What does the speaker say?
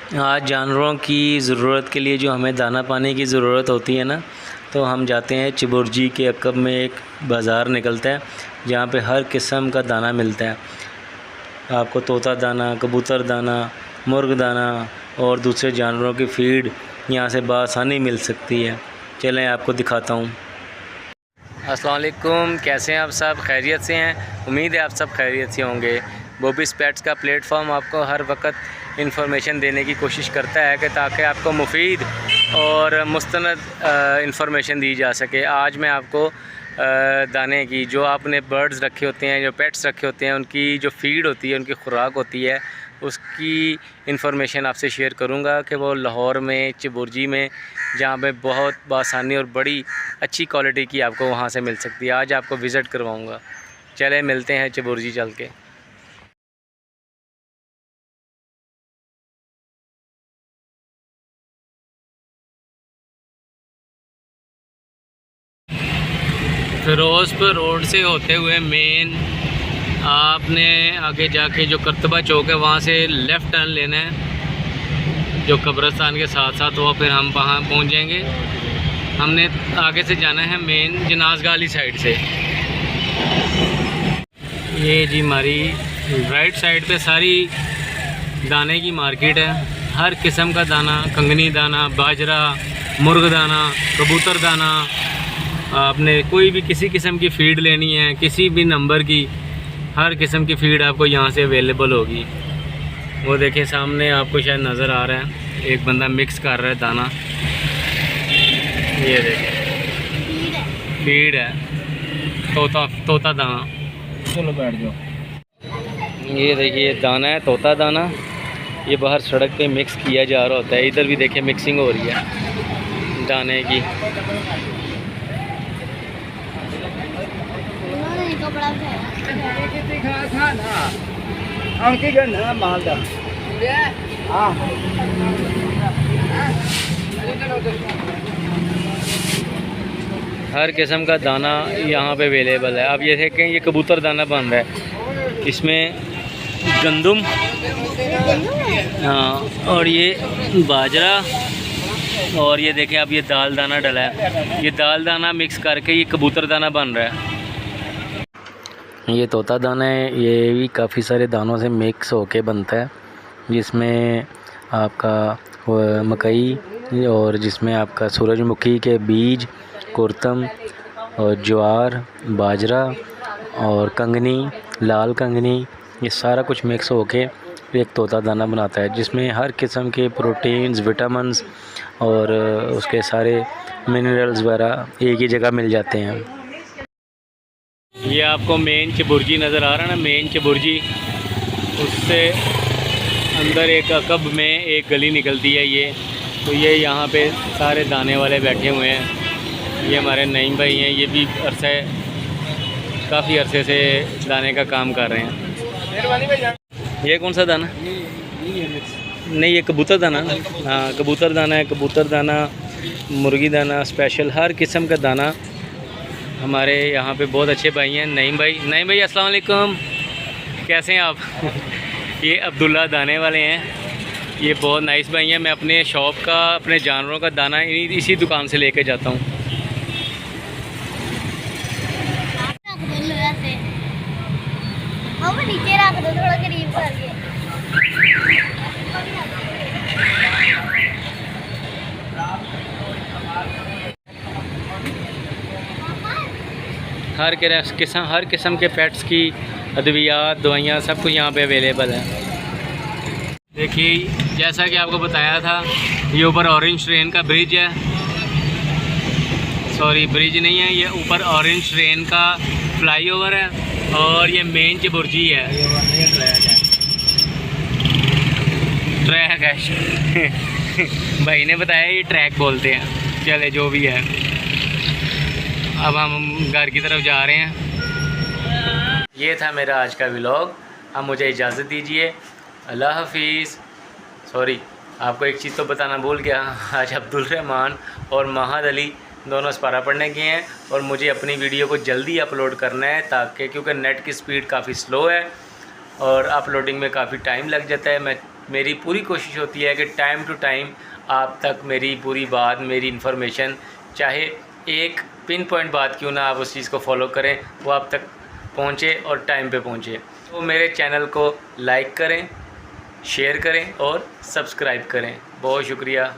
आज जानवरों की ज़रूरत के लिए जो हमें दाना पानी की ज़रूरत होती है ना, तो हम जाते हैं चिबुर्जी के अक़ब में एक बाज़ार निकलता है जहाँ पे हर किस्म का दाना मिलता है। आपको तोता दाना, कबूतर दाना, मुर्ग दाना और दूसरे जानवरों की फ़ीड यहाँ से बआसानी मिल सकती है। चलें आपको दिखाता हूँ। अस्सलाम वालेकुम, कैसे हैं आप सब? खैरियत से हैं? उम्मीद है आप सब खैरियत से होंगे। बॉबीज़ पेट्स का प्लेटफॉर्म आपको हर वक्त इंफॉर्मेशन देने की कोशिश करता है कि ताकि आपको मुफीद और मुस्तनद इंफॉर्मेशन दी जा सके। आज मैं आपको दाने की, जो आपने बर्ड्स रखे होते हैं, जो पेट्स रखे होते हैं, उनकी जो फ़ीड होती है, उनकी खुराक होती है, उसकी इंफॉर्मेशन आपसे शेयर करूंगा कि वो लाहौर में चिबुर्जी में, जहाँ पे बहुत बआसानी और बड़ी अच्छी क्वालिटी की आपको वहाँ से मिल सकती है। आज आपको विज़िट करवाऊंगा। चले मिलते हैं चिबुर्जी चल के। फ़िरोज़पुर रोड से होते हुए मेन आपने आगे जाके जो करतबा चौक है वहाँ से लेफ़्ट टर्न लेना है, जो कब्रिस्तान के साथ साथ हुआ, फिर हम वहाँ पहुँच जाएंगे। हमने आगे से जाना है मेन जनाज़गाह वाली साइड से। ये जी हमारी राइट साइड पे सारी दाने की मार्केट है। हर किस्म का दाना, कंगनी दाना, बाजरा, मुर्ग दाना, कबूतर दाना, आपने कोई भी किसी किस्म की फ़ीड लेनी है, किसी भी नंबर की, हर किस्म की फ़ीड आपको यहाँ से अवेलेबल होगी। वो देखें सामने आपको शायद नज़र आ रहा है, एक बंदा मिक्स कर रहा है दाना। ये देखें फ़ीड है, तोता दाना। चलो बैठ जाओ। ये देखिए दाना है, तोता दाना। ये बाहर सड़क पे मिक्स किया जा रहा होता है। इधर भी देखिए मिक्सिंग हो रही है दाने की। हर किस्म का दाना यहाँ पे अवेलेबल है। अब ये देखें, ये कबूतर दाना बन रहा है, इसमें गंदम, हाँ, और ये बाजरा, और ये देखें अब ये दाल दाना डला है। ये दाल दाना मिक्स करके ये कबूतर दाना बन रहा है। ये तोता दाना है, ये भी काफ़ी सारे दानों से मिक्स होके बनता है, जिसमें आपका मकई और जिसमें आपका सूरजमुखी के बीज, कुरतम और ज्वार, बाजरा और कंगनी, लाल कंगनी, ये सारा कुछ मिक्स होके एक तोता दाना बनाता है, जिसमें हर किस्म के प्रोटीन्स, विटामिन्स और उसके सारे मिनरल्स वगैरह एक ही जगह मिल जाते हैं। ये आपको मेन चिबुर्जी नज़र आ रहा है ना, मेन चिबुर्जी, उससे अंदर एक अकब में एक गली निकलती है। ये तो ये यहाँ पे सारे दाने वाले बैठे हुए हैं। ये हमारे नईम भाई हैं, ये भी काफ़ी अरसे से दाने का काम कर रहे हैं। ये कौन सा दाना? नहीं, ये कबूतर दाना। हाँ, कबूतर दाना है। कबूतर दाना, मुर्गी दाना, स्पेशल हर किस्म का दाना हमारे यहाँ पे बहुत अच्छे भाई हैं। नईम भाई अस्सलाम वालेकुम, कैसे हैं आप? ये अब्दुल्ला दाने वाले हैं, ये बहुत नाइस भाई हैं। मैं अपने शॉप का, अपने जानवरों का दाना इसी दुकान से लेके जाता हूँ। नीचे रख दो, थोड़ा करीब करके। हर किस्म के पेट्स की अद्वियात, दवाइयाँ, सब कुछ यहाँ पे अवेलेबल है। देखिए जैसा कि आपको बताया था, ये ऊपर ऑरेंज ट्रेन का ब्रिज है। सॉरी, ब्रिज नहीं है, ये ऊपर ऑरेंज ट्रेन का फ्लाईओवर है, और ये मेन चिबुर्जी है। ट्रैक है भाई ने बताया ये ट्रैक बोलते हैं। चले जो भी है, अब हम घर की तरफ जा रहे हैं। ये था मेरा आज का व्लॉग। अब मुझे इजाज़त दीजिए, अल्लाह हाफिज़। सॉरी, आपको एक चीज़ तो बताना भूल गया, आज अब्दुल रहमान और महद अली दोनों सपारा पढ़ने गए हैं, और मुझे अपनी वीडियो को जल्दी अपलोड करना है, ताकि क्योंकि नेट की स्पीड काफ़ी स्लो है और अपलोडिंग में काफ़ी टाइम लग जाता है। मैं मेरी पूरी कोशिश होती है कि टाइम टू टाइम आप तक मेरी पूरी बात, मेरी इन्फॉर्मेशन, चाहे एक पिन पॉइंट बात क्यों ना आप उस चीज़ को फॉलो करें, वो आप तक पहुँचे और टाइम पे पहुँचे। तो मेरे चैनल को लाइक करें, शेयर करें और सब्सक्राइब करें। बहुत शुक्रिया।